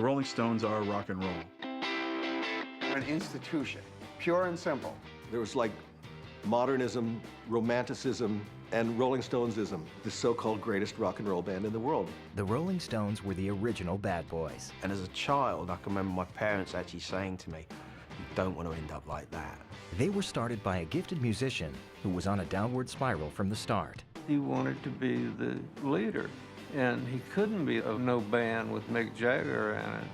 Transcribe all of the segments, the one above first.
The Rolling Stones are rock and roll. An institution, pure and simple. There was like modernism, romanticism, and Rolling Stonesism, the so-called greatest rock and roll band in the world. The Rolling Stones were the original bad boys. And as a child, I can remember my parents actually saying to me, "You don't want to end up like that." They were started by a gifted musician who was on a downward spiral from the start. He wanted to be the leader, and he couldn't be of no band with Mick Jagger in it.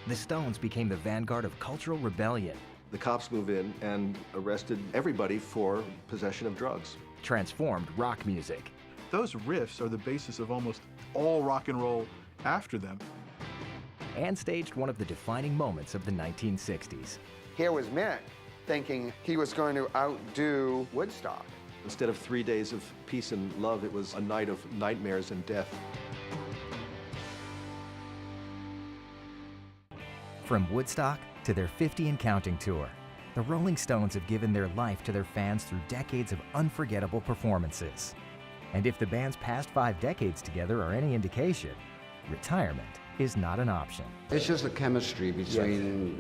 The Stones became the vanguard of cultural rebellion, The cops move in and arrested everybody for possession of drugs. transformed rock music, Those riffs are the basis of almost all rock and roll after them. and staged one of the defining moments of the 1960s. Here was Mick thinking he was going to outdo Woodstock. Instead of 3 days of peace and love, it was a night of nightmares and death. From Woodstock to their 50 and counting tour, the Rolling Stones have given their life to their fans through decades of unforgettable performances. And if the band's past 5 decades together are any indication, retirement is not an option. It's just the chemistry between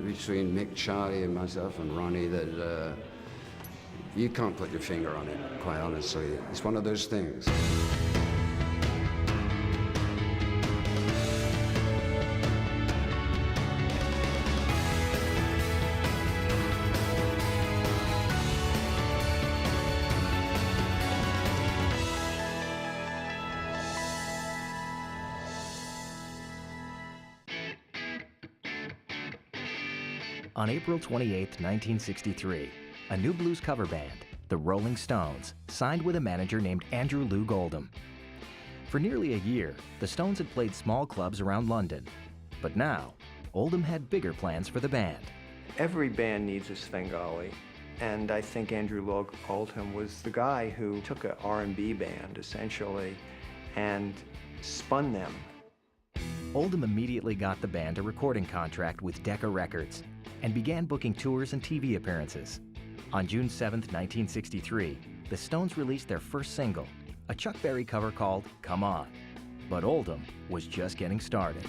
Mick, Charlie, and myself and Ronnie that you can't put your finger on it, quite honestly. It's one of those things. On April 28, 1963, a new blues cover band, the Rolling Stones, signed with a manager named Andrew Loog Oldham. For nearly a year, the Stones had played small clubs around London. But now, Oldham had bigger plans for the band. Every band needs a Svengali, and I think Andrew Loog Oldham was the guy who took an R&B band, essentially, and spun them. Oldham immediately got the band a recording contract with Decca Records and began booking tours and TV appearances. On June 7, 1963, the Stones released their first single, a Chuck Berry cover called Come On. But Oldham was just getting started.